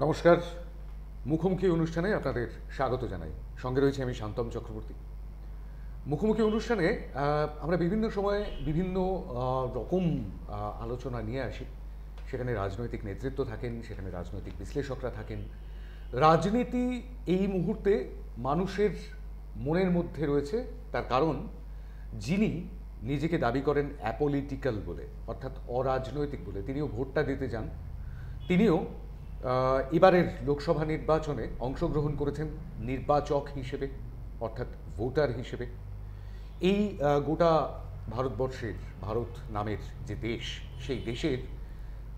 নমস্কার। মুখোমুখি অনুষ্ঠানে আপনাদের স্বাগত জানাই। সঙ্গে রয়েছে আমি শান্তম চক্রবর্তী। মুখোমুখি অনুষ্ঠানে আমরা বিভিন্ন সময়ে বিভিন্ন রকম আলোচনা নিয়ে আসি। সেখানে রাজনৈতিক নেতৃত্ব থাকেন, সেখানে রাজনৈতিক বিশ্লেষকরা থাকেন। রাজনীতি এই মুহূর্তে মানুষের মনের মধ্যে রয়েছে, তার কারণ যিনি নিজেকে দাবি করেন অ্যাপলিটিক্যাল বলে, অর্থাৎ অরাজনৈতিক বলে, তিনিও ভোটটা দিতে যান। তিনিও এবারের লোকসভা নির্বাচনে অংশগ্রহণ করেছেন নির্বাচক হিসেবে, অর্থাৎ ভোটার হিসেবে। এই গোটা ভারতবর্ষের, ভারত নামের যে দেশ, সেই দেশের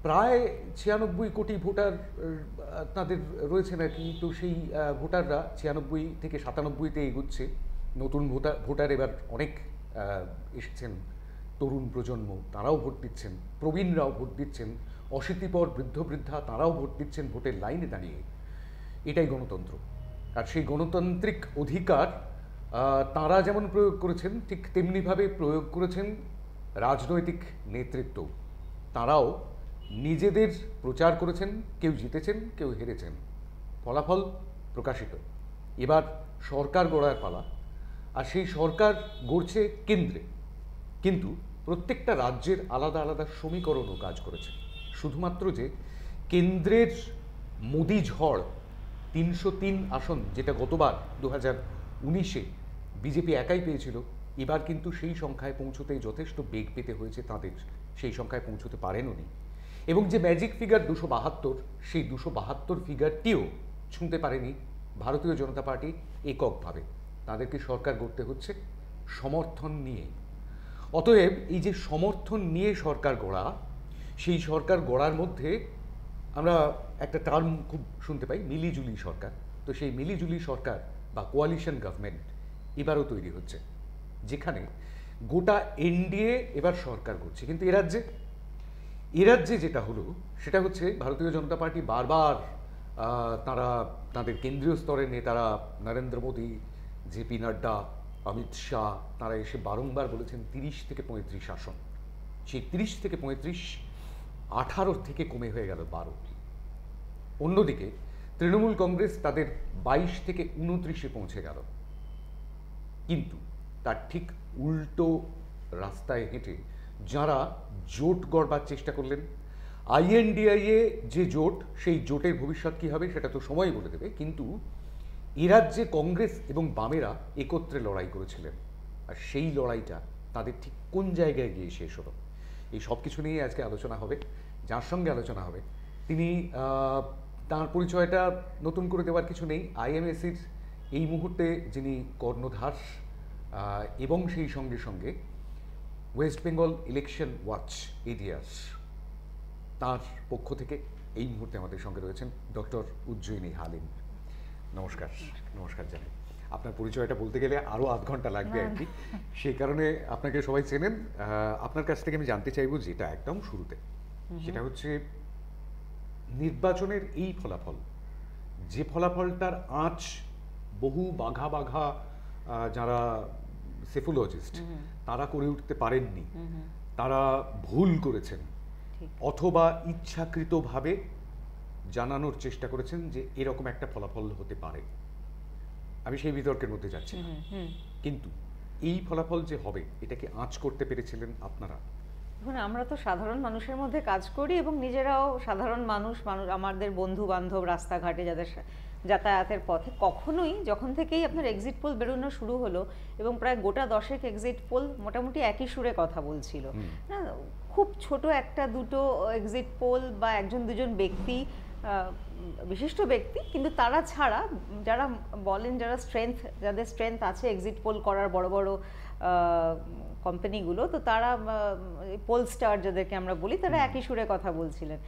প্রায় 96 কোটি ভোটার তাদের রয়েছে নাকি। তো সেই ভোটাররা 96 থেকে 97-তে এগুচ্ছে। নতুন ভোটার এবার অনেক এসেছেন, তরুণ প্রজন্ম, তারাও ভোট দিচ্ছেন, প্রবীণরাও ভোট দিচ্ছেন, অশীতিপর বৃদ্ধ বৃদ্ধা তারাও ভোট দিচ্ছেন ভোটের লাইনে দাঁড়িয়ে। এটাই গণতন্ত্র। আর সেই গণতান্ত্রিক অধিকার তাঁরা যেমন প্রয়োগ করেছেন, ঠিক তেমনিভাবে প্রয়োগ করেছেন রাজনৈতিক নেতৃত্ব। তাঁরাও নিজেদের প্রচার করেছেন, কেউ জিতেছেন, কেউ হেরেছেন। ফলাফল প্রকাশিত। এবার সরকার গড়ার পালা। আর সেই সরকার গড়ছে কেন্দ্রে, কিন্তু প্রত্যেকটা রাজ্যের আলাদা আলাদা সমীকরণও কাজ করেছে। শুধুমাত্র যে কেন্দ্রের মোদি ঝড় 303 আসন, যেটা গতবার 2019-এ বিজেপি একাই পেয়েছিল, এবার কিন্তু সেই সংখ্যায় পৌঁছতে যথেষ্ট বেগ পেতে হয়েছে তাদের। সেই সংখ্যায় পৌঁছতে পারেননি। এবং যে ম্যাজিক ফিগার 272, সেই 272 ফিগারটিও ছুঁতে পারেনি ভারতীয় জনতা পার্টি এককভাবে। তাদেরকে সরকার গড়তে হচ্ছে সমর্থন নিয়ে। অতএব এই যে সমর্থন নিয়ে সরকার গড়া, সেই সরকার গড়ার মধ্যে আমরা একটা টার্ম খুব শুনতে পাই, মিলিজুলি সরকার। তো সেই মিলিজুলি সরকার বা কোয়ালিশন গভর্নমেন্ট এবারও তৈরি হচ্ছে, যেখানে গোটা এনডিএ এবার সরকার করছে। কিন্তু এরাজ্যে যেটা হলো সেটা হচ্ছে ভারতীয় জনতা পার্টি বারবার তারা তাদের কেন্দ্রীয় স্তরের নেতারা নরেন্দ্র মোদী, জেপি নাড্ডা, অমিত শাহ, তারা এসে বারংবার বলেছেন 30 থেকে 35 আসন। সেই 30 থেকে 35 18 থেকে কমে হয়ে গেল 12। অন্যদিকে তৃণমূল কংগ্রেস তাদের 22 থেকে 29-এ পৌঁছে গেল। কিন্তু তার ঠিক উল্টো রাস্তায় হেঁটে যারা জোট গড়বার চেষ্টা করলেন, আইএনডিআইএ যে জোট, সেই জোটের ভবিষ্যৎ কী হবে সেটা তো সময় বলে দেবে। কিন্তু এ রাজ্যে কংগ্রেস এবং বামেরা একত্রে লড়াই করেছিলেন, আর সেই লড়াইটা তাদের ঠিক কোন জায়গায় গিয়ে শেষ হলো, এই সব কিছু নিয়ে আজকে আলোচনা হবে। যার সঙ্গে আলোচনা হবে তিনি, তার পরিচয়টা নতুন করে দেওয়ার কিছু নেই, আইএমএসির এই মুহূর্তে যিনি কর্ণধার, এবং সেই সঙ্গে সঙ্গে ওয়েস্ট বেঙ্গল ইলেকশন ওয়াচ এডিয়াস, তার পক্ষ থেকে এই মুহূর্তে আমাদের সঙ্গে রয়েছেন ডক্টর উজ্জয়িনী হালিম। নমস্কার। নমস্কার জানাই। আপনার পরিচয়টা বলতে গেলে আরও আধ ঘন্টা লাগবে আর কি, সেই কারণে আপনাকে সবাই চেনেন। আপনার কাছ থেকে আমি জানতে চাইব যেটা একদম শুরুতে, সেটা হচ্ছে নির্বাচনের এই ফলাফল, যে ফলাফলটার আঁচ বহু বাঘা বাঘা যারা সেফোলজিস্ট তারা করে উঠতে পারেননি, তারা ভুল করেছেন অথবা ইচ্ছাকৃতভাবে জানানোর চেষ্টা করেছেন যে এরকম একটা ফলাফল হতে পারে। আমি সেই বিতর্কের মধ্যে যাচ্ছি না, কিন্তু এই ফলাফল যে হবে এটাকে আঁচ করতে পেরেছিলেন আপনারা? দেখুন, আমরা তো সাধারণ মানুষের মধ্যে কাজ করি এবং নিজেরাও সাধারণ মানুষ, আমাদের বন্ধু বান্ধব রাস্তাঘাটে যাদের যাতায়াতের পথে কখনোই, যখন থেকেই আপনার এক্সিট পোল বেরোনো শুরু হলো এবং প্রায় গোটা 10 এক্সিট পোল মোটামুটি একই সুরে কথা বলছিল, না খুব ছোট একটা দুটো এক্সিট পোল বা একজন দুজন ব্যক্তি, বিশিষ্ট ব্যক্তি, কিন্তু তারা ছাড়া যারা বলেন, যাদের স্ট্রেংথ আছে এক্সিট পোল করার, বড় বড় কোম্পানিগুলো, তো তারা পোলস্টার যাদেরকে আমরা বলি, তারা একই সুরে কথা বলছিলেন।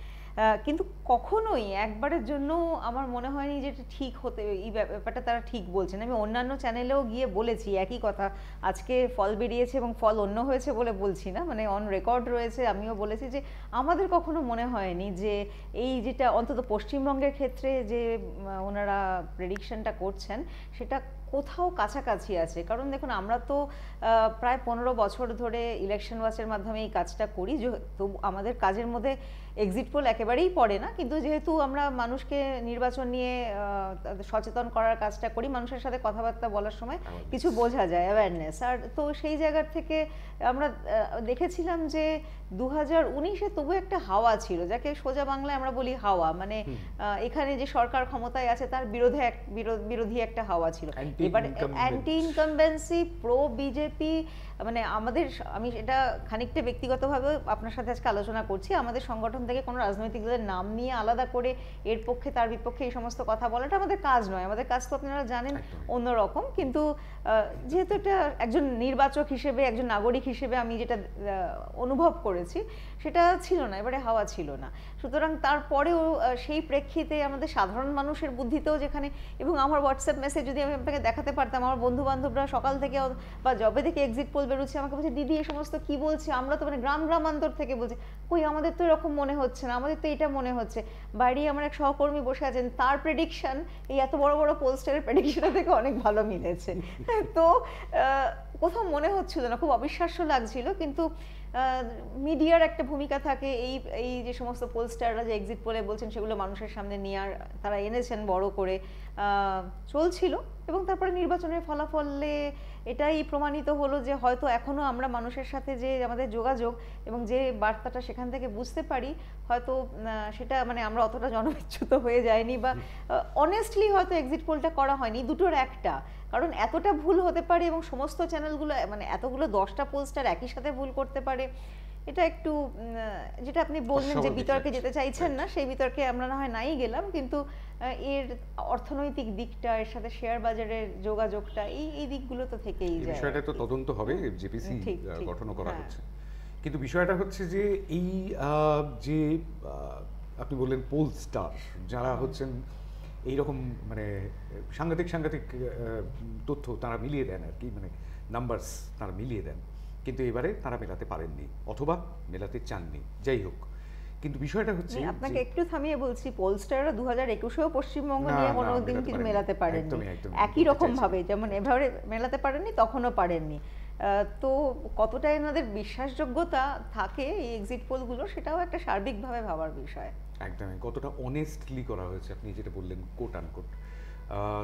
কিন্তু কখনোই একবারের জন্য আমার মনে হয়নি যে এটা ঠিক হতে, এই ব্যাপারটা তারা ঠিক বলছেন। আমি অন্যান্য চ্যানেলেও গিয়ে বলেছি একই কথা। আজকে ফল বেরিয়েছে এবং ফল অন্য হয়েছে বলে বলছি না, মানে অন রেকর্ড রয়েছে, আমিও বলেছি যে আমাদের কখনো মনে হয়নি যে এই যেটা অন্তত পশ্চিমবঙ্গের ক্ষেত্রে যে ওনারা প্রেডিকশনটা করছেন, সেটা কোথাও কাছাকাছি আছে। কারণ দেখুন আমরা তো প্রায় 15 বছর ধরে ইলেকশন ওয়াচের মাধ্যমে এই কাজটা করি, তো আমাদের কাজের মধ্যে এক্সিট পোল একেবারেই পড়ে না, কিন্তু যেহেতু আমরা মানুষকে নির্বাচন নিয়ে সচেতন করার কাজটা করি, মানুষের সাথে কথাবার্তা বলার সময় কিছু বোঝা যায়, অ্যাওয়ারনেস। আর তো সেই জায়গার থেকে আমরা দেখেছিলাম যে 2019-এ তবু একটা হাওয়া ছিল, যাকে সোজা বাংলায় আমরা বলি হাওয়া, মানে এখানে যে সরকার ক্ষমতায় আছে তার বিরোধী একটা হাওয়া ছিল। এবার অ্যান্টি ইনকামবেন্সি, প্রো বিজেপি, মানে আমি এটা খানিকটা ব্যক্তিগতভাবে আপনার সাথে আজকে আলোচনা করছি, আমাদের সংগঠন থেকে কোনো রাজনৈতিক দলের নাম নিয়ে আলাদা করে এর পক্ষে তার বিপক্ষে এই সমস্ত কথা বলাটা আমাদের কাজ নয়। আমাদের কাজ তো আপনারা জানেন অন্যরকম। কিন্তু যেহেতু এটা একজন নির্বাচক হিসেবে, একজন নাগরিক হিসেবে আমি যেটা অনুভব করেছি সেটা ছিল না, এবারে হাওয়া ছিল না। সুতরাং তারপরেও সেই প্রেক্ষিতে আমাদের সাধারণ মানুষের বুদ্ধিতেও যেখানে, এবং আমার হোয়াটসঅ্যাপ মেসেজ যদি আমি আপনাকে দেখাতে পারতাম, আমার বন্ধু বান্ধবরা সকাল থেকে বা যবে থেকে এক্সিট পোল বেরোচ্ছে আমাকে বলছে, দিদি এই সমস্ত কি বলছে, আমরা তো মানে গ্রামান্তর থেকে বলছে, কই আমাদের তো এরকম মনে হচ্ছে না, আমাদের তো এটা মনে হচ্ছে। বাইরে আমার এক সহকর্মী বসে আছেন, তার প্রেডিকশন এই এত বড় বড় পোলস্টারের প্রেডিকশনের থেকে অনেক ভালো মিলেছে। তো কোথাও মনে হচ্ছিল না, খুব অবিশ্বাস্য লাগছিল। কিন্তু মিডিয়ার একটা ভূমিকা থাকে, এই যে সমস্ত পোলস্টাররা যে এক্সিট পোলে বলছেন সেগুলো মানুষের সামনে নিয়ে তারা এনেছেন বড় করে, চলছিল। এবং তারপরে নির্বাচনের ফলাফলে এটাই প্রমাণিত হলো যে হয়তো এখনো আমরা মানুষের সাথে যে আমাদের যোগাযোগ এবং যে বার্তাটা সেখান থেকে বুঝতে পারি, হয়তো সেটা মানে আমরা অতটা জনবিচ্যুত হয়ে যায়নি, বা অনেস্টলি হয়তো এক্সিট পোলটা করা হয়নি, দুটোর একটা। কারণ এতটা ভুল হতে পারে এবং সমস্ত চ্যানেলগুলো মানে এতগুলো 10টা পোস্টার একই সাথে ভুল করতে পারে, এটা একটু যেটা আপনি বললেন যে বিতর্কে যেতে চাইছেন না, সেই বিতর্কে আমরা না হয় নাই গেলাম, কিন্তু এর অর্থনৈতিক দিকটা, এর সাথে শেয়ার বাজারের যোগাযোগটা, এই দিকগুলো তো থেকেই যায়। বিষয়টা তো তদন্ত হবে, জেপিসি গঠনও করা হচ্ছে। কিন্তু বিষয়টা হচ্ছে যে এই যে আপনি বললেন পোলস্টার যারা হচ্ছেন এইরকম মানে সাংঘাতিক তথ্য তারা মিলিয়ে দেন আর কি, মানে নাম্বারস তারা মিলিয়ে দেন, কিন্তু এবারে তারা মেলাতে পারেননি অথবা মেলাতে চাননি, যাই হোক। কিন্তু বিষয়টা হচ্ছে, আপনাকে একটু থামিয়ে বলছি, পোলস্টাররা 2021-এও পশ্চিমবঙ্গ নিয়ে কোনোদিন কিছু মেলাতে পারেননি, একই রকম ভাবে যেমন এভাবে মেলাতে পারেননি, তখনও পারেননি। তো কতটা এনাদের বিশ্বাসযোগ্যতা থাকে এই এক্সিট পোলগুলো, সেটাও একটা সার্বিকভাবে ভাবার বিষয়। একদমই, কতটা অনেস্টলি করা হয়েছে, আপনি যেটা বললেন কোট আনকোট,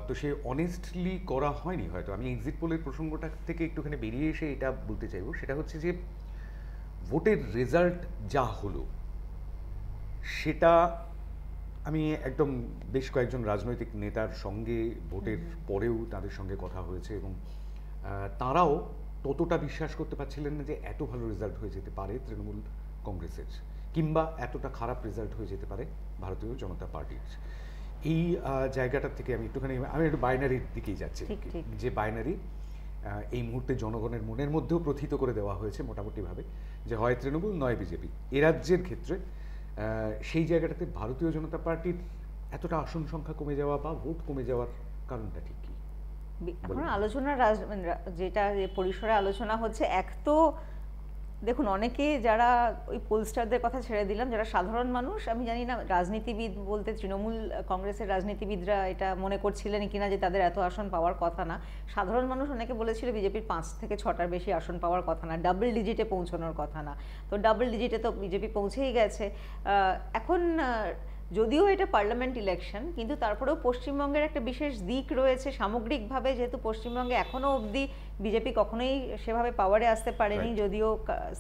তো সে অনেস্টলি করা হয়নি হয়তো। আমি এক্সিট পোলের প্রসঙ্গটা থেকে একটুখানি বেরিয়ে এসে এটা বলতে চাইবো, সেটা হচ্ছে যে ভোটের রেজাল্ট যা হলো সেটা আমি একদম বেশ কয়েকজন রাজনৈতিক নেতার সঙ্গে ভোটের পরেও তাদের সঙ্গে কথা হয়েছে, এবং তারাও ততটা বিশ্বাস করতে পারছিলেন না যে এত ভালো রেজাল্ট হয়ে যেতে পারে তৃণমূল কংগ্রেসের, কিংবা এতটা খারাপ রেজাল্ট হয়ে যেতে পারে ভারতীয় জনতা পার্টির। এই জায়গাটার থেকে আমি একটু বাইনারির দিকেই যাচ্ছি, যে বাইনারি এই মুহূর্তে জনগণের মনের মধ্যেও প্রথিত করে দেওয়া হয়েছে মোটামুটিভাবে, যে হয় তৃণমূল নয় বিজেপি। এ রাজ্যের ক্ষেত্রে সেই জায়গাটাতে ভারতীয় জনতা পার্টির এতটা আসন সংখ্যা কমে যাওয়া বা ভোট কমে যাওয়ার কারণটা ঠিক কি? এখন আলোচনা যেটা পরিসরে আলোচনা হচ্ছে, এক তো দেখুন অনেকে যারা ওই পোলস্টারদের কথা ছেড়ে দিলাম, যারা সাধারণ মানুষ, আমি জানি না রাজনীতিবিদ বলতে তৃণমূল কংগ্রেসের রাজনীতিবিদরা এটা মনে করছিলেন কিনা যে তাদের এত আসন পাওয়ার কথা না। সাধারণ মানুষ অনেকে বলেছিল বিজেপির 5 থেকে 6টার বেশি আসন পাওয়ার কথা না, ডাবল ডিজিটে পৌঁছানোর কথা না। তো ডাবল ডিজিটে তো বিজেপি পৌঁছেই গেছে। এখন যদিও এটা পার্লামেন্ট ইলেকশন, কিন্তু তারপরেও পশ্চিমবঙ্গের একটা বিশেষ দিক রয়েছে সামগ্রিকভাবে, যেহেতু পশ্চিমবঙ্গে এখনও অবধি বিজেপি কখনোই সেভাবে পাওয়ারে আসতে পারেনি, যদিও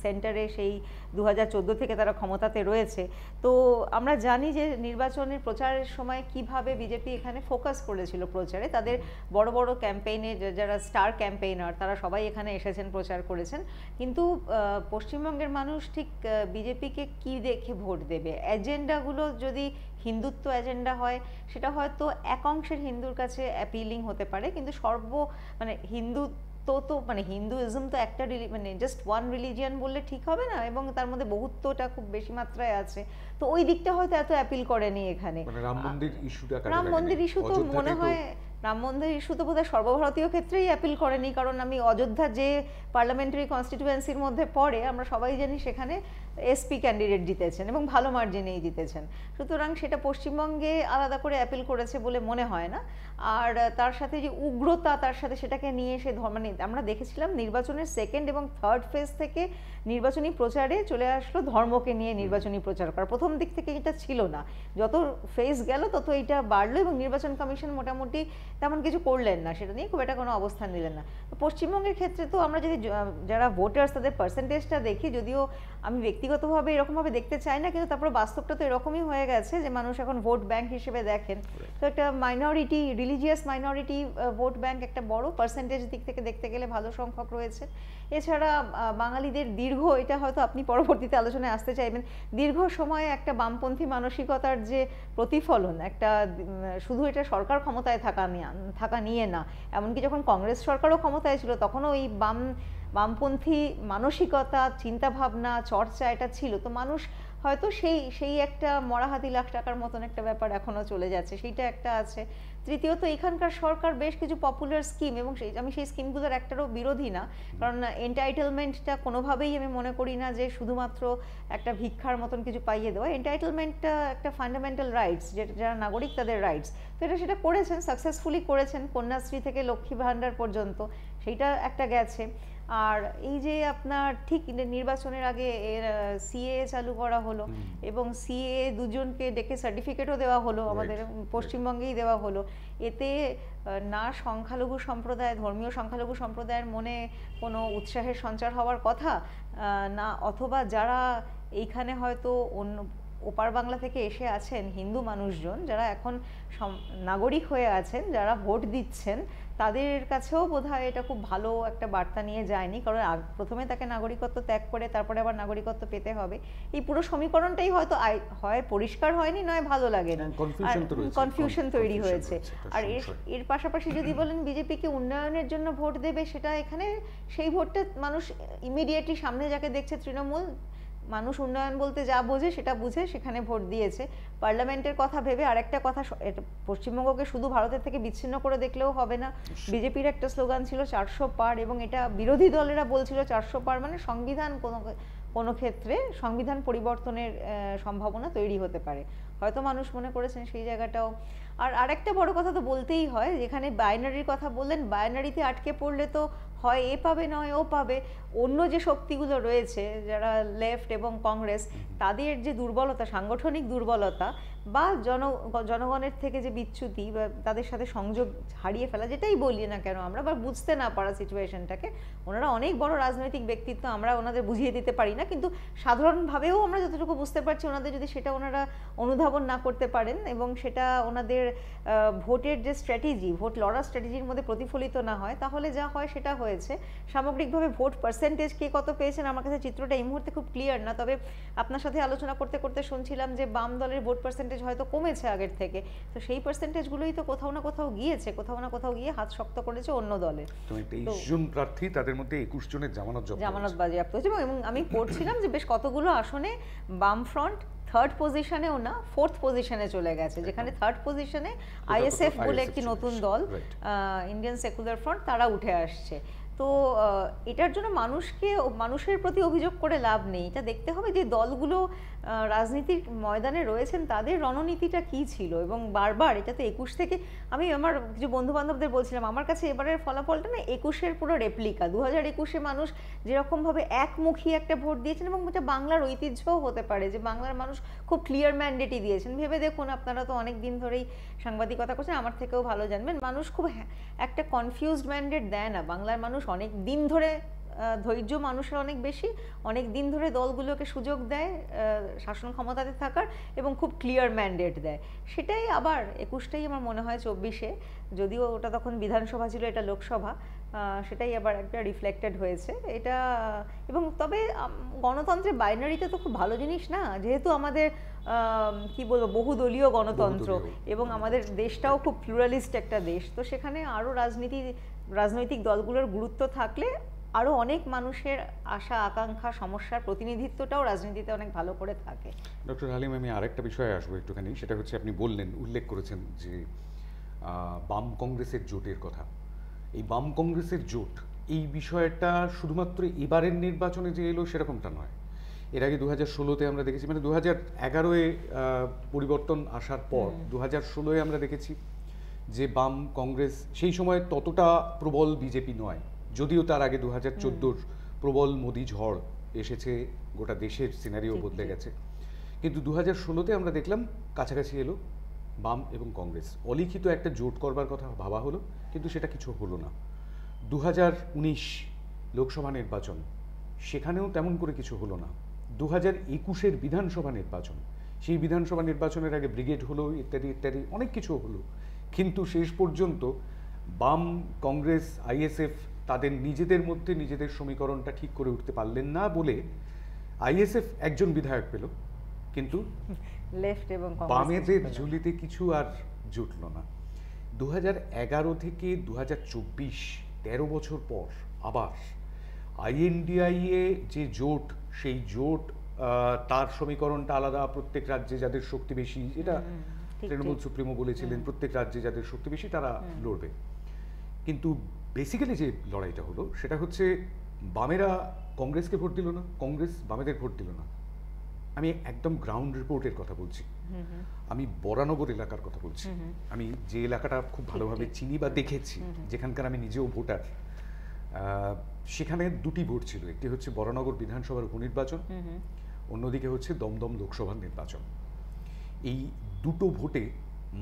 সেন্টারে সেই 2014 থেকে তারা ক্ষমতাতে রয়েছে। তো আমরা জানি যে নির্বাচনের প্রচারের সময় কিভাবে বিজেপি এখানে ফোকাস করেছিল প্রচারে, তাদের বড় বড় ক্যাম্পেইনে যারা স্টার ক্যাম্পেইনার তারা সবাই এখানে এসেছেন, প্রচার করেছেন। কিন্তু পশ্চিমবঙ্গের মানুষ ঠিক বিজেপিকে কি দেখে ভোট দেবে? এজেন্ডাগুলো যদি হিন্দুত্ব এজেন্ডা হয়, সেটা হয়তো এক অংশের হিন্দুর কাছে অ্যাপিলিং হতে পারে, কিন্তু মানে তো মানে হিন্দুইজম তো একটা মানে জাস্ট ওয়ান রিলিজিয়ান বললে ঠিক হবে না, এবং তার মধ্যে বহুত্বটা খুব বেশি মাত্রায় আছে। তো ওই দিকটা হয়তো এত অ্যাপিল করেনি এখানে। রাম মন্দির ইস্যু তো মনে হয় রাম মন্দির ইস্যু তো বোধহয় সর্বভারতীয় ক্ষেত্রেই অ্যাপিল করেনি, কারণ আমি অযোধ্যা যে পার্লামেন্টারি কনস্টিটিউয়েন্সির মধ্যে পড়ে, আমরা সবাই জানি সেখানে এসপি ক্যান্ডিডেট জিতেছেন এবং ভালো মার্জিনেই জিতেছেন। সুতরাং সেটা পশ্চিমবঙ্গে আলাদা করে অ্যাপিল করেছে বলে মনে হয় না। আর তার সাথে যে উগ্রতা, তার সাথে সেটাকে নিয়ে সে মানে আমরা দেখেছিলাম নির্বাচনের সেকেন্ড এবং থার্ড ফেজ থেকে নির্বাচনী প্রচারে চলে আসলো ধর্মকে নিয়ে নির্বাচনী প্রচার করা। প্রথম দিক থেকে এটা ছিল না, যত ফেজ গেল তত এটা বাড়লো এবং নির্বাচন কমিশন মোটামুটি তেমন কিছু করলেন না, সেটা নিয়ে খুব একটা কোনো অবস্থান নিলেন না। তো পশ্চিমবঙ্গের ক্ষেত্রে তো আমরা যদি যারা ভোটার্স তাদের পার্সেন্টেজটা দেখি, যদিও আমি ব্যক্তিগতভাবে এরকমভাবে দেখতে চাই না, কিন্তু তারপরে বাস্তবটা তো এরকমই হয়ে গেছে যে মানুষ এখন ভোট ব্যাংক হিসেবে দেখেন। তো একটা minority, religious minority vote bank একটা বড় পার্সেন্টেজ দিক থেকে দেখতে গেলে ভালো সংখ্যক রয়েছে। এছাড়া বাঙালিদের দীর্ঘ, এটা হয়তো আপনি পরবর্তীতে আলোচনায় আসতে চাইবেন, দীর্ঘ সময়ে একটা বামপন্থী মানসিকতার যে প্রতিফলন, একটা শুধু এটা সরকার ক্ষমতায় থাকা নিয়ে না, এমনকি যখন কংগ্রেস সরকারও ক্ষমতায় ছিল তখনও এই বামপন্থী মানসিকতা, চিন্তাভাবনা, চর্চা এটা ছিল। তো মানুষ হয়তো সেই একটা মরাহাতি লাখ টাকার মতন একটা ব্যাপার এখনও চলে যাচ্ছে, সেইটা একটা আছে। তৃতীয়ত এখানকার সরকার বেশ কিছু পপুলার স্কিম, এবং আমি সেই স্কিমগুলোর একটারও বিরোধী না, কারণ এন্টাইটেলমেন্টটা কোনোভাবেই আমি মনে করি না যে শুধুমাত্র একটা ভিক্ষার মতন কিছু পাইয়ে দেওয়া। এন্টাইটেলমেন্টটা একটা ফান্ডামেন্টাল রাইটস, যারা নাগরিক তাদের রাইটস। তো সেটা করেছেন, সাকসেসফুলি করেছেন, কন্যাশ্রী থেকে লক্ষ্মী ভাণ্ডার পর্যন্ত সেইটা একটা গেছে। আর এই যে আপনার ঠিক নির্বাচনের আগে সিএ চালু করা হলো এবং সিএ দুজনকে ডেকে সার্টিফিকেটও দেওয়া হলো, আমাদের পশ্চিমবঙ্গেই দেওয়া হলো। এতে না সংখ্যালঘু সম্প্রদায়, ধর্মীয় সংখ্যালঘু সম্প্রদায়ের মনে কোনো উৎসাহের সঞ্চার হওয়ার কথা না, অথবা যারা এইখানে হয়তো অন্য ওপার বাংলা থেকে এসে আছেন হিন্দু মানুষজন, যারা এখন নাগরিক হয়ে আছেন, যারা ভোট দিচ্ছেন, তাদের কাছেও বোধহয় এটা খুব ভালো একটা বার্তা নিয়ে যায়নি। কারণ প্রথমে তাকে নাগরিকত্ব ত্যাগ করে তারপরে আবার নাগরিকত্ব পেতে হবে, এই পুরো সমীকরণটাই হয়তো হয় পরিষ্কার হয়নি, নয় ভালো লাগেনি, কনফিউশন তৈরি হয়েছে। আর এর পাশাপাশি যদি বলেন বিজেপিকে উন্নয়নের জন্য ভোট দেবে, সেটা এখানে সেই ভোটটা মানুষ ইমিডিয়েটলি সামনে যাকে দেখছে তৃণমূল, মানুষ উন্নয়ন বলতে যা বোঝে সেটা বুঝে সেখানে ভোট দিয়েছে। পার্লামেন্টের কথা ভেবে আরেকটা কথা, পশ্চিমবঙ্গকে শুধু ভারতের থেকে বিচ্ছিন্ন করে দেখলেও হবে না। বিজেপির একটা স্লোগান ছিল 400 পার, এবং এটা বিরোধী দলেরা বলছিল 400 পার মানে সংবিধান কোনো ক্ষেত্রে সংবিধান পরিবর্তনের সম্ভাবনা তৈরি হতে পারে, হয়তো মানুষ মনে করেছেন সেই জায়গাটাও। আর আরেকটা বড় কথা তো বলতেই হয়, যেখানে বাইনারির কথা বললেন, বাইনারিতে আটকে পড়লে তো হয় এ পাবে নয় ও পাবে। অন্য যে শক্তিগুলো রয়েছে, যারা লেফট এবং কংগ্রেস, তাদের যে দুর্বলতা, সাংগঠনিক দুর্বলতা বা জনগণের থেকে যে বিচ্যুতি বা তাদের সাথে সংযোগ হারিয়ে ফেলা, যেটাই বলি না কেন আমরা, বা বুঝতে না পারা সিচুয়েশনটাকে, ওনারা অনেক বড় রাজনৈতিক ব্যক্তিত্ব, আমরা ওনাদের বুঝিয়ে দিতে পারি না, কিন্তু সাধারণভাবেও আমরা যতটুকু বুঝতে পারছি, ওনাদের যদি সেটা ওনারা অনুধাবন না করতে পারেন এবং সেটা ওনাদের ভোটের যে স্ট্র্যাটেজি, ভোট লড়ার স্ট্র্যাটেজির মধ্যে প্রতিফলিত না হয়, তাহলে যা হয় সেটা হয়েছে। সামগ্রিকভাবে ভোট পার্সেন্টেজ কে কত পেয়েছেন আমার কাছে চিত্রটা এই মুহূর্তে খুব ক্লিয়ার না, তবে আপনার সাথে আলোচনা করতে করতে শুনছিলাম যে বাম দলের ভোট পার্সেন্টেজ হয়তো কমেছে আগের থেকে, তো সেই পার্সেন্টেজগুলোই তো কোথাও না কোথাও গিয়েছে, কোথাও না কোথাও গিয়ে হাত শক্ত করেছে অন্য দলে। তো 23 জন প্রার্থী, তাদের মধ্যে 21 জনের জামানত বাজেয়াপ্ত হয়েছে। এবং আমি পড়ছিলাম যে বেশ কতগুলো আসনে বাম ফ্রন্ট থার্ড পজিশনেও না, ফোর্থ পজিশনে চলে গেছে, যেখানে থার্ড পজিশনে আইএসএফ বলে একটি নতুন দল, ইন্ডিয়ান সেকুলার ফ্রন্ট, তারা উঠে আসছে। তো এটার জন্য মানুষের প্রতি অভিযোগ করে লাভ নেই, এটা দেখতে হবে যে দলগুলো রাজনীতির ময়দানে রয়েছেন তাদের রণনীতিটা কি ছিল। এবং বারবার এটা তো 21 থেকে, আমি আমার কিছু বন্ধু বান্ধবদের বলছিলাম, আমার কাছে এবারের ফলাফলটা না 21-এর পুরো রেপ্লিকা। 2021-এ মানুষ যেরকমভাবে একমুখী একটা ভোট দিয়েছেন, এবং এটা বাংলার ঐতিহ্যও হতে পারে যে বাংলার মানুষ খুব ক্লিয়ার ম্যান্ডেটই দিয়েছেন। ভেবে দেখুন, আপনারা তো অনেক দিন ধরেই সাংবাদিকতা করছেন, আমার থেকেও ভালো জানবেন, মানুষ খুব একটা কনফিউজড ম্যান্ডেট দেয় না। বাংলার মানুষ অনেক দিন ধরে, ধৈর্য মানুষের অনেক বেশি, অনেক দিন ধরে দলগুলোকে সুযোগ দেয় শাসন ক্ষমতাতে থাকার, এবং খুব ক্লিয়ার ম্যান্ডেট দেয়। সেটাই আবার 21টাই আমার মনে হয় 24-এ, যদিও ওটা তখন বিধানসভা ছিল, এটা লোকসভা, সেটাই আবার একটা রিফ্লেক্টেড হয়েছে এটা। এবং তবে গণতন্ত্রের বাইনারিটা তো খুব ভালো জিনিস না, যেহেতু আমাদের কি বলবো বহুদলীয় গণতন্ত্র, এবং আমাদের দেশটাও খুব প্লুরালিস্ট একটা দেশ, তো সেখানে আরও রাজনৈতিক দলগুলোর গুরুত্ব থাকলে আরও অনেক মানুষের আশা আকাঙ্ক্ষা সমস্যার প্রতিনিধিত্বটাও রাজনীতিতে অনেক ভালো করে থাকে। ডক্টর হালিম, আমি আরেকটা বিষয়ে আসবো একটুখানি, সেটা হচ্ছে আপনি উল্লেখ করেছেন যে বাম কংগ্রেসের জোটের কথা। এই বাম কংগ্রেসের জোট, এই বিষয়টা শুধুমাত্র এবারের নির্বাচনে যে এলো সেরকমটা নয়, এর আগে 2016-তে আমরা দেখেছি, মানে 2011-এ পরিবর্তন আসার পর 2016-এ আমরা দেখেছি যে বাম কংগ্রেস সেই সময় ততটা প্রবল বিজেপি নয়, যদিও তার আগে 2014-র প্রবল মোদি ঝড় এসেছে, গোটা দেশের সিনারিও বদলে গেছে। কিন্তু 2016-তে আমরা দেখলাম কাছাকাছি এলো বাম এবং কংগ্রেস, অলিখিত একটা জোট করবার কথা ভাবা হলো, কিন্তু সেটা কিছু হলো না। 2019 লোকসভা নির্বাচন, সেখানেও তেমন করে কিছু হলো না। 2021-এর বিধানসভা নির্বাচন, সেই বিধানসভা নির্বাচনের আগে ব্রিগেড হলো, ইত্যাদি ইত্যাদি অনেক কিছু হলো, কিন্তু শেষ পর্যন্ত বাম কংগ্রেস আইএসএফ তাদের নিজেদের মধ্যে নিজেদের সমীকরণটা ঠিক করে উঠতে পারলেন না বলে আইএসএফ একজন বিধায়ক পেল, কিন্তু লেফট এবং বামেদের ঝুলিতে কিছু আর জুটল না। 2011 থেকে 2024, 13 বছর পর আবার আইএনডিআইএ যে জোট, সেই জোট তার সমীকরণটা আলাদা, প্রত্যেক রাজ্যে যাদের শক্তি বেশি, এটা তৃণমূল সুপ্রিমো বলেছিলেন প্রত্যেক রাজ্যে যাদের শক্তি বেশি তারা লড়বে। কিন্তু বেসিক্যালি যে লড়াইটা হলো সেটা হচ্ছে বামেরা কংগ্রেসকে ভোট দিল না, কংগ্রেস বামেদের ভোট দিল না। আমি একদম গ্রাউন্ড রিপোর্টের কথা বলছি, আমি বরানগর এলাকার কথা বলছি, আমি যে এলাকাটা খুব ভালোভাবে চিনি বা দেখেছি, যেখানকার আমি নিজেও ভোটার। সেখানে দুটি ভোট ছিল, একটি হচ্ছে বরানগর বিধানসভার উপনির্বাচন, অন্যদিকে হচ্ছে দমদম লোকসভার নির্বাচন। এই দুটো ভোটে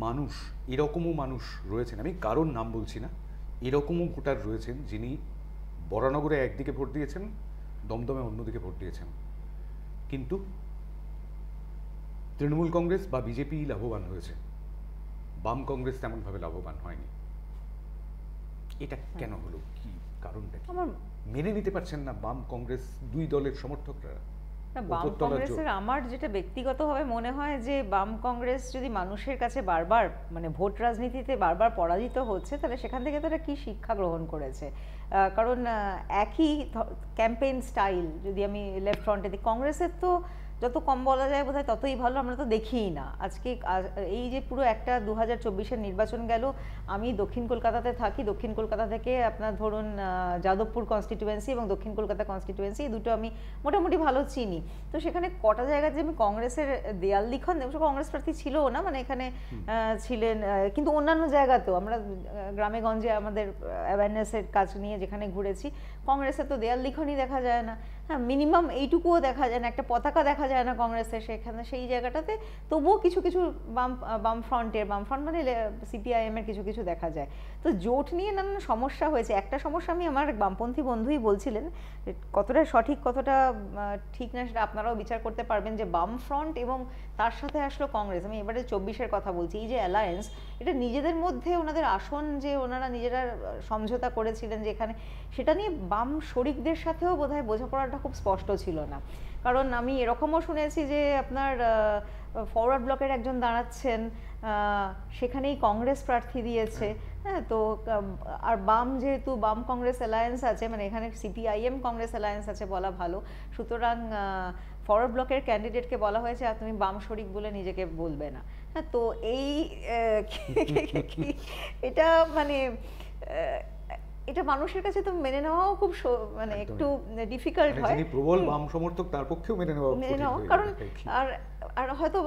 মানুষ, এরকমও মানুষ রয়েছেন, আমি কারোর নাম বলছি না, এরকমও ভোটার রয়েছেন যিনি বরানগরে একদিকে ভোট দিয়েছেন, দমদমে অন্যদিকে ভোট দিয়েছেন, কিন্তু তৃণমূল কংগ্রেস বা বিজেপি লাভবান হয়েছে, বাম কংগ্রেস তেমনভাবে লাভবান হয়নি। এটা কেন হলো, কি কারণটা কি? মেনে নিতে পারছেন না বাম কংগ্রেস দুই দলের সমর্থকরা? বাম কংগ্রেসের আমার যেটা ব্যক্তিগতভাবে মনে হয় যে বাম কংগ্রেস যদি মানুষের কাছে বারবার মানে ভোট রাজনীতিতে বারবার পরাজিত হচ্ছে, তাহলে সেখান থেকে তারা কি শিক্ষা গ্রহণ করেছে? কারণ একই ক্যাম্পেইন স্টাইল যদি আমি লেফট ফ্রন্টে দিই, কংগ্রেসের তো যত কম বলা যায় বোধহয় ততই ভালো, আমরা তো দেখিই না। আজকে এই যে পুরো একটা 2024-এর নির্বাচন গেল, আমি দক্ষিণ কলকাতাতে থাকি, দক্ষিণ কলকাতা থেকে আপনার ধরুন যাদবপুর কনস্টিটিউয়েন্সি এবং দক্ষিণ কলকাতা কনস্টিটিউয়েন্সি, এই দুটো আমি মোটামুটি ভালো চিনি। তো সেখানে কটা জায়গায় যে আমি কংগ্রেসের দেয়াল লিখন, কংগ্রেস প্রার্থী ছিলও না, মানে এখানে ছিলেন, কিন্তু অন্যান্য জায়গাতেও আমরা গ্রামে গঞ্জে আমাদের অ্যাওয়ারনেসের কাজ নিয়ে যেখানে ঘুরেছি, কংগ্রেসের তো দেয়াল লিখনই দেখা যায় না। হ্যাঁ, মিনিমাম এইটুকুও দেখা যায় না, একটা পতাকা দেখা যায় না কংগ্রেসের সেখানে, সেই জায়গাটাতে তবুও কিছু কিছু বাম ফ্রন্ট মানে সিপিআইএমের কিছু কিছু দেখা যায়। তো জোট নিয়ে নানান সমস্যা হয়েছে। একটা সমস্যা আমি আমার বামপন্থী বন্ধুই বলছিলেন, কতটা সঠিক কতটা ঠিক না সেটা আপনারাও বিচার করতে পারবেন, যে বাম ফ্রন্ট এবং তার সাথে আসলো কংগ্রেস, আমি এবারে 24-এর কথা বলছি, এই যে অ্যালায়েন্স, এটা নিজেদের মধ্যে ওনাদের আসন যে ওনারা নিজেরা সমঝোতা করেছিলেন যে এখানে, সেটা নিয়ে বাম শরিকদের সাথেও বোধহয় বোঝাপড়াটা খুব স্পষ্ট ছিল না। কারণ আমি এরকমও শুনেছি যে আপনার ফরওয়ার্ড ব্লকের একজন দাঁড়াচ্ছেন, সেখানেই কংগ্রেস প্রার্থী দিয়েছে। হ্যাঁ, তো আর বাম যেহেতু বাম কংগ্রেস অ্যালায়েন্স আছে, মানে এখানে সিপিআইএম কংগ্রেস অ্যালায়েন্স আছে বলা ভালো, সুতরাং ফরওয়ার্ড ব্লকের ক্যান্ডিডেটকে বলা হয়েছে আর তুমি বাম শরিক বলে নিজেকে বলবে না। হ্যাঁ, তো এই এটা মানে এটা মানুষের কাছে তো মেনে নেওয়াও খুব মানে একটু ডিফিকাল্ট হয়। প্রবল বাম সমর্থক তার পক্ষেও মেনে নেওয়া, কারণ আর হয়তো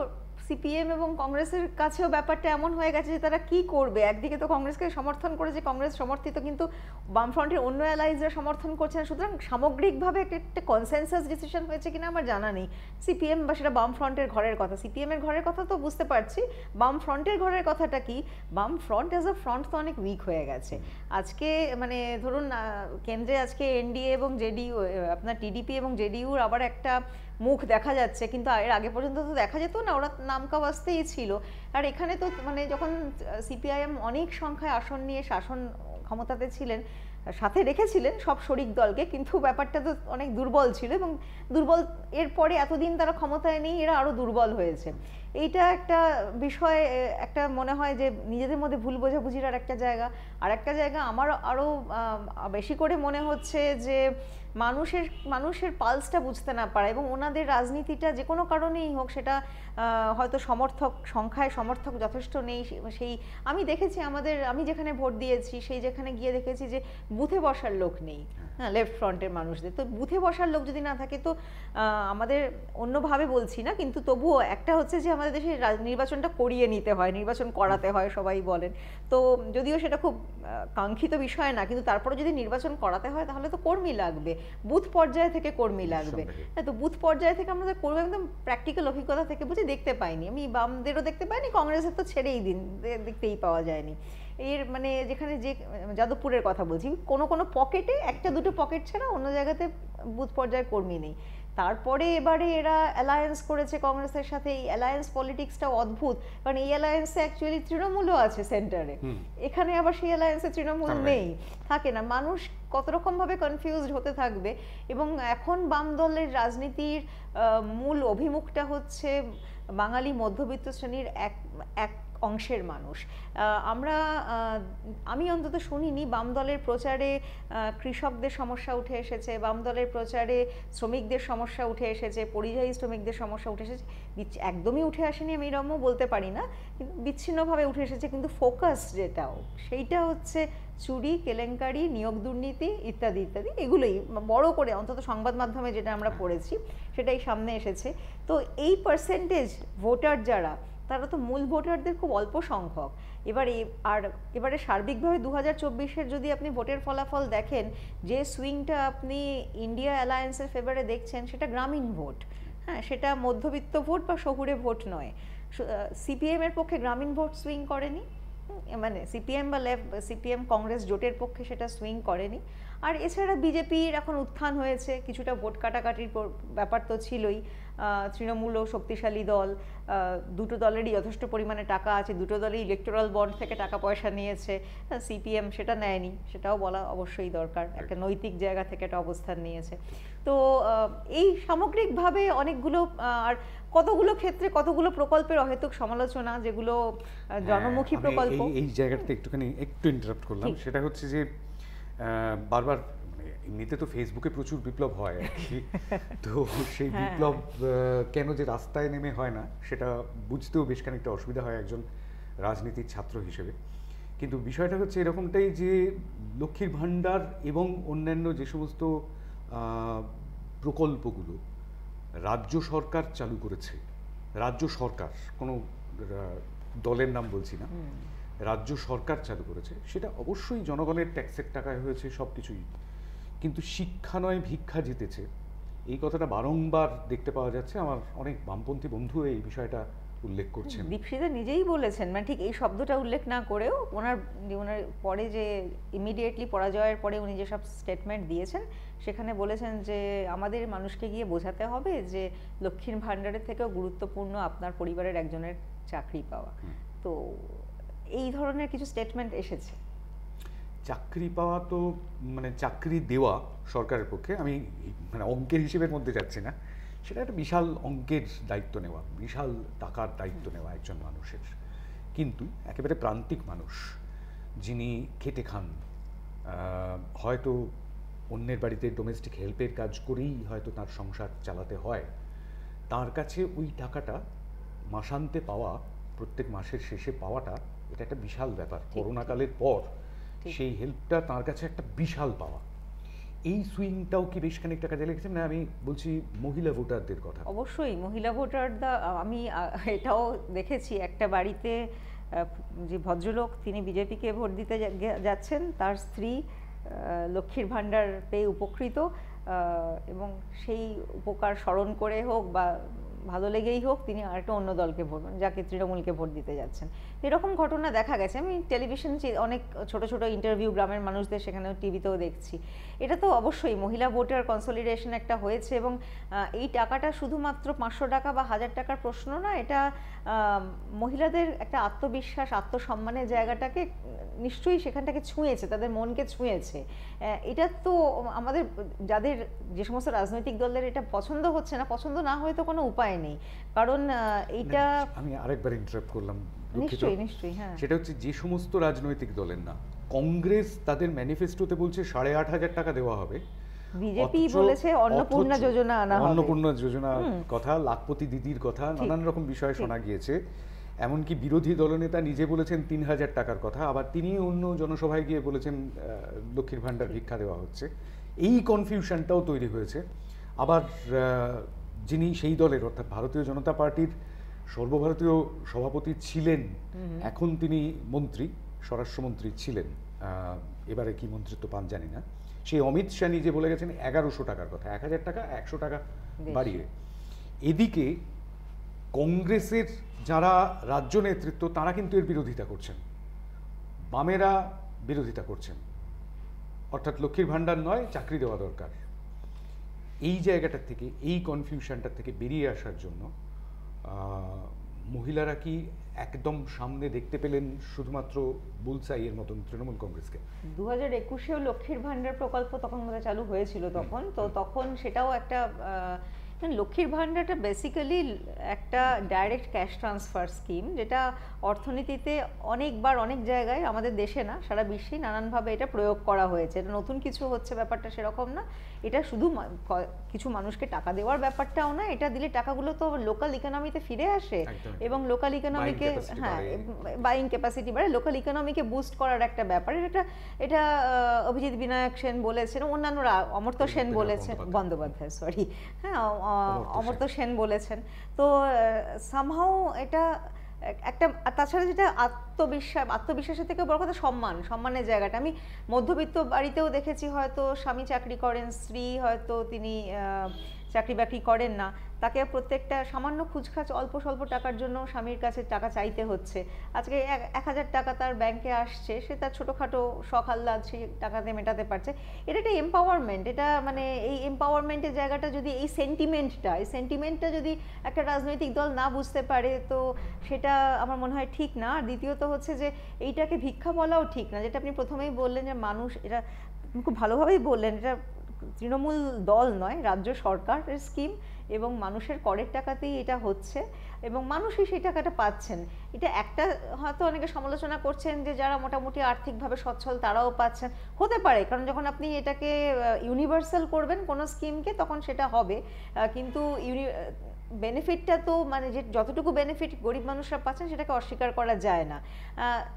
সিপিএম এবং কংগ্রেসের কাছেও ব্যাপারটা এমন হয়ে গেছে যে তারা কি করবে। একদিকে তো কংগ্রেসকে সমর্থন করেছে, কংগ্রেস সমর্থিত, কিন্তু বামফ্রন্টের অন্য অ্যালাইজরা সমর্থন করছে না। সুতরাং সামগ্রিকভাবে একটা কনসেনসাস ডিসিশন হয়েছে কিনা আমার জানা নেই। সিপিএম বা সেটা বামফ্রন্টের ঘরের কথা, সিপিএম এর ঘরের কথা তো বুঝতে পারছি, বামফ্রন্টের ঘরের কথাটা কি? বামফ্রন্ট অ্যাজ আ ফ্রন্ট তো অনেক উইক হয়ে গেছে আজকে। মানে ধরুন কেন্দ্রে আজকে এনডিএ এবং জেডিইউ, আপনার টিডিপি এবং জেডিইউর আবার একটা মুখ দেখা যাচ্ছে, কিন্তু এর আগে পর্যন্ত তো দেখা যেত না, ওরা নামকা বাস্তেই ছিল। আর এখানে তো মানে যখন সিপিআইএম অনেক সংখ্যায় আসন নিয়ে শাসন ক্ষমতাতে ছিলেন, সাথে রেখেছিলেন সব শরিক দলকে, কিন্তু ব্যাপারটা তো অনেক দুর্বল ছিল, এবং দুর্বল এরপরে এতদিন তারা ক্ষমতায় নেই, এরা আরও দুর্বল হয়েছে। এইটা একটা বিষয়, একটা মনে হয় যে নিজেদের মধ্যে ভুল বোঝাবুঝির আর একটা জায়গা আমার আরও বেশি করে মনে হচ্ছে যে মানুষের পালসটা বুঝতে না পারা, এবং ওনাদের রাজনীতিটা যে কোনো কারণেই হোক, সেটা হয়তো সংখ্যায় সমর্থক যথেষ্ট নেই। সেই আমি দেখেছি আমি যেখানে ভোট দিয়েছি, সেই যেখানে গিয়ে দেখেছি যে বুথে বসার লোক নেই। হ্যাঁ, লেফট ফ্রন্টের মানুষদের। তো বুথে বসার লোক যদি না থাকে তো আমাদের অন্যভাবে বলছি না, কিন্তু তবুও একটা হচ্ছে যে আমাদের দেশে নির্বাচনটা করিয়ে নিতে হয়, নির্বাচন করাতে হয় সবাই বলেন। তো যদিও সেটা খুব কাঙ্ক্ষিত বিষয় না, কিন্তু তারপরে যদি নির্বাচন করাতে হয় তাহলে তো কর্মী লাগবে, বুথ পর্যায়ে থেকে কর্মী লাগবে। হ্যাঁ, তো বুথ পর্যায়ে থেকে আমাদের কর্মী একদম প্র্যাকটিক্যাল অভিজ্ঞতা থেকে বুঝি দেখতে পাইনি, আমি বামদেরও দেখতে পাইনি, কংগ্রেসের তো ছেড়েই দিন, দেখতেই পাওয়া যায়নি। এর মানে যেখানে যে যাদবপুরের কথা বলছি, কোনো কোনো পকেটে একটা দুটো পকেট ছাড়া অন্য জায়গাতে বুথ পর্যায়ে কর্মী নেই। তারপরে এবারে এরা অ্যালায়েন্স করেছে কংগ্রেসের সাথে, এই অ্যালায়েন্স পলিটিক্সটা অদ্ভুত, কারণ এই অ্যালায়েন্সে অ্যাকচুয়ালি তৃণমূলও আছে সেন্টারে, এখানে আবার সেই অ্যালায়েন্সে তৃণমূল নেই, থাকে না। মানুষ কত রকমভাবে কনফিউজড হতে থাকবে। এবং এখন বাম দলের রাজনীতির মূল অভিমুখটা হচ্ছে বাঙালি মধ্যবিত্ত শ্রেণীর এক অংশের মানুষ। আমি অন্তত শুনিনি বাম দলের প্রচারে কৃষকদের সমস্যা উঠে এসেছে, বাম দলের প্রচারে শ্রমিকদের সমস্যা উঠে এসেছে, পরিযায়ী শ্রমিকদের সমস্যা উঠে এসেছে। একদমই উঠে আসেনি আমি এরকমও বলতে পারি না, কিন্তু বিচ্ছিন্নভাবে উঠে এসেছে। কিন্তু ফোকাস যেটাও, সেইটা হচ্ছে চুরি, কেলেঙ্কারি, নিয়োগ দুর্নীতি ইত্যাদি ইত্যাদি, এগুলোই বড় করে অন্তত সংবাদ মাধ্যমে যেটা আমরা পড়েছি সেটাই সামনে এসেছে। তো এই পার্সেন্টেজ ভোটার যারা, তারা তো মূল ভোটারদের খুব অল্প সংখ্যক। এবারে সার্বিকভাবে 2024-এর যদি আপনি ভোটের ফলাফল দেখেন, যে সুইংটা আপনি ইন্ডিয়া অ্যালায়েন্সের ফেভারে দেখছেন সেটা গ্রামীণ ভোট, হ্যাঁ, সেটা মধ্যবিত্ত ভোট বা শহুরে ভোট নয়। সিপিএম এর পক্ষে গ্রামীণ ভোট সুইং করেনি, মানে সিপিএম বা সিপিএম কংগ্রেস জোটের পক্ষে সেটা সুইং করেনি। আর এছাড়া বিজেপির এখন উত্থান হয়েছে, কিছুটা ভোট কাটাকাটির ব্যাপার তো ছিলই। তৃণমূলও শক্তিশালী দল, দুটো দলেরই যথেষ্ট পরিমাণে টাকা আছে, দুটো দলই ইলেকটোরাল বন্ড থেকে টাকা পয়সা নিয়েছে। সিপিএম সেটা নেয়নি, সেটাও বলা অবশ্যই দরকার, একটা নৈতিক জায়গা থেকে একটা অবস্থান নিয়েছে। তো এই সামগ্রিকভাবে অনেকগুলো আর কতগুলো ক্ষেত্রে কতগুলো প্রকল্পের অহেতুক সমালোচনা, যেগুলো জনমুখী প্রকল্প। এই জায়গাটাতে একটু ইন্টারাপ্ট করলাম, সেটা হচ্ছে যে বারবার এমনিতে তো ফেসবুকে প্রচুর বিপ্লব হয় আর কি, তো সেই বিপ্লব কেন যে রাস্তায় নেমে হয় না সেটা বুঝতেও বেশ খানিকটা অসুবিধা হয় একজন রাজনীতির ছাত্র হিসেবে। কিন্তু বিষয়টা হচ্ছে এরকমটাই যে লক্ষ্মীর ভাণ্ডার এবং অন্যান্য যে সমস্ত প্রকল্পগুলো রাজ্য সরকার চালু করেছে, রাজ্য সরকার, কোনো দলের নাম বলছি না, রাজ্য সরকার চালু করেছে, সেটা অবশ্যই জনগণের ট্যাক্সের টাকায় হয়েছে সব কিছুই। কিন্তু শিক্ষা নয় ভিক্ষা জিতেছে, এই কথাটা বারংবার দেখতে পাওয়া যাচ্ছে। আমার অনেক বামপন্থী বন্ধু এই বিষয়টা উল্লেখ করছেন। দীপশিতা নিজেই বলেছেন, মানে ঠিক এই শব্দটা উল্লেখ না করেও ওনার পরে যে ইমিডিয়েটলি পরাজয়ের পরে উনি যেসব স্টেটমেন্ট দিয়েছেন সেখানে বলেছেন যে আমাদের মানুষকে গিয়ে বোঝাতে হবে যে লক্ষ্মীর ভাণ্ডারের থেকেও গুরুত্বপূর্ণ আপনার পরিবারের একজনের চাকরি পাওয়া। তো এই ধরনের কিছু স্টেটমেন্ট এসেছে। চাকরি পাওয়া তো মানে চাকরি দেওয়া সরকারের পক্ষে, আমি মানে অঙ্কের হিসেবের মধ্যে যাচ্ছি না, সেটা একটা বিশাল অঙ্কের দায়িত্ব নেওয়া, বিশাল টাকার দায়িত্ব নেওয়া একজন মানুষের। কিন্তু একেবারে প্রান্তিক মানুষ যিনি খেটে খান, হয়তো অন্যের বাড়িতে ডোমেস্টিক হেল্পের কাজ করেই হয়তো তার সংসার চালাতে হয়, তার কাছে ওই টাকাটা মাসান্তে পাওয়া, প্রত্যেক মাসের শেষে পাওয়াটা, এটা একটা বিশাল ব্যাপার। করোনাকালের পর সেই হেল্পটা তার কাছে একটা বিশাল পাওয়া। এই সুইংটাও কি বেশ খানিকটা কাজে লেগেছে? না, আমি বলছি মহিলা ভোটারদের কথা। অবশ্যই মহিলা ভোটাররা, আমি এটাও দেখেছি একটা বাড়িতে যে ভদ্রলোক তিনি বিজেপিকে ভোট দিতে যাচ্ছেন, তার স্ত্রী লক্ষ্মীর ভাণ্ডার পেয়ে উপকৃত, এবং সেই উপকার স্মরণ করে হোক বা ভালো লেগেই হোক তিনি আরেকটা অন্য দলকে যাকে তৃণমূলকে ভোট দিতে যাচ্ছেন। এরকম ঘটনা দেখা গেছে, আমি টেলিভিশন অনেক ছোট ছোট ইন্টারভিউ গ্রামের মানুষদের সেখানেও টিভিতেও দেখছি। এটা তো অবশ্যই মহিলা ভোটার কনসলিডেশন একটা হয়েছে, এবং এই টাকাটা শুধুমাত্র 500 টাকা বা 1000 টাকার প্রশ্ন না, এটা মহিলাদের একটা আত্মবিশ্বাস, আত্মসম্মানের জায়গাটাকে নিশ্চয়ই সেখানটাকে ছুঁয়েছে, তাদের মনকে ছুঁয়েছে। এটা তো আমাদের যাদের যে সমস্ত রাজনৈতিক দলের এটা পছন্দ হচ্ছে না, পছন্দ না হয়ে তো কোনো উপায় নেই, কারণ এইটা আমি আরেকবার ইন্টারাপ্ট করলাম, নিশ্চয়ই হ্যাঁ, সেটা হচ্ছে যে সমস্ত রাজনৈতিক দলের না, কংগ্রেস তাদের ম্যানিফেস্টোতে বলছে 8500 টাকা দেওয়া হবে, বিজেপি বলেছে অন্নপূর্ণা যোজনা আনা হবে, অন্নপূর্ণা যোজনার কথা, লাখপতি দিদির কথা, নানান রকম বিষয় শোনা গিয়েছে। এমনকি বিরোধী দলনেতা নিজে বলেছেন 3000 টাকার কথা, আবার তিনি অন্য জনসভায় গিয়ে বলেছেন লক্ষ্মীর ভাণ্ডার ভিক্ষা দেওয়া হচ্ছে। এই কনফিউশনটাও তৈরি হয়েছে। আবার যিনি সেই দলের অর্থাৎ ভারতীয় জনতা পার্টির সর্বভারতীয় সভাপতি ছিলেন, এখন তিনি মন্ত্রী, স্বরাষ্ট্রমন্ত্রী ছিলেন, এবারে কি মন্ত্রিত্ব পান জানি না, সেই অমিত শাহ নিজে বলে গেছেন 1100 টাকার কথা, 1000 টাকা 100 টাকা বাড়িয়ে। এদিকে কংগ্রেসের যারা রাজ্য নেতৃত্ব তারা কিন্তু এর বিরোধিতা করছেন, বামেরা বিরোধিতা করছেন, অর্থাৎ লক্ষ্মীর ভাণ্ডার নয়, চাকরি দেওয়া দরকার। এই জায়গাটার থেকে, এই কনফিউশনটার থেকে বেরিয়ে আসার জন্য মহিলারা কি একদম সামনে দেখতে পেলেন শুধুমাত্র বুলসাইয়ের মতন তৃণমূল কংগ্রেসকে? 2021-এও লক্ষ্মীর ভাণ্ডার প্রকল্প তখন বোধহয় চালু হয়েছিল, তখন সেটাও একটা লক্ষ্মীর ভাণ্ডারটা বেসিক্যালি একটা ডাইরেক্ট ক্যাশ ট্রান্সফার স্কিম, যেটা অর্থনীতিতে অনেকবার অনেক জায়গায়, আমাদের দেশে না সারা বিশ্বেই নানানভাবে এটা প্রয়োগ করা হয়েছে। এটা নতুন কিছু হচ্ছে ব্যাপারটা সেরকম না, এটা শুধু কিছু মানুষকে টাকা দেওয়ার ব্যাপারটাও না, এটা দিলে টাকাগুলো তো লোকাল ইকোনমিতে ফিরে আসে এবং লোকাল ইকোনমিকে, হ্যাঁ, বাইং ক্যাপাসিটি বাড়ে, লোকাল ইকোনমিকে বুস্ট করার একটা ব্যাপার। এটা অভিজিৎ বিনায়ক সেন বলেছেন, অন্যান্যরা, অমর্ত্য সেন বলেছেন, বন্দ্যোপাধ্যায়, সরি, হ্যাঁ, অমর্ত্য সেন বলেছেন। তো সামহাউ এটা একটা, তাছাড়া যেটা আত্মবিশ্বাসের থেকে বড় কথা সম্মানের জায়গাটা। আমি মধ্যবিত্ত বাড়িতেও দেখেছি, হয়তো স্বামী চাকরি করেন, স্ত্রী হয়তো তিনি চাকরি বাকরি করেন না, তাকে প্রত্যেকটা সামান্য খুচখাচ অল্প স্বল্প টাকার জন্য স্বামীর কাছে টাকা চাইতে হচ্ছে। আজকে 1000 টাকা তার ব্যাংকে আসছে, সে তার ছোটোখাটো শখ আহ্লাদ সেই টাকাতে মেটাতে পারছে। এটা একটা এম্পাওয়ারমেন্ট। এটা মানে এই এম্পাওয়ারমেন্টের জায়গাটা যদি, এই সেন্টিমেন্টটা যদি একটা রাজনৈতিক দল না বুঝতে পারে, তো সেটা আমার মনে হয় ঠিক না। আর দ্বিতীয়ত হচ্ছে যে এইটাকে ভিক্ষা বলাও ঠিক না, যেটা আপনি প্রথমেই বললেন যে মানুষ, এটা খুব ভালোভাবেই বললেন, এটা তৃণমূল দল নয়, রাজ্য সরকারের স্কিম এবং মানুষের করের টাকাতেই এটা হচ্ছে এবং মানুষই সেই টাকাটা পাচ্ছেন। এটা একটা, হয়তো অনেকে সমালোচনা করছেন যে যারা মোটামুটি আর্থিকভাবে সচ্ছল তারাও পাচ্ছেন, হতে পারে, কারণ যখন আপনি এটাকে ইউনিভার্সাল করবেন কোনো স্কিমকে তখন সেটা হবে, কিন্তু বেনিফিটটা তো মানে যে যতটুকু বেনিফিট গরিব মানুষরা পাচ্ছেন সেটাকে অস্বীকার করা যায় না।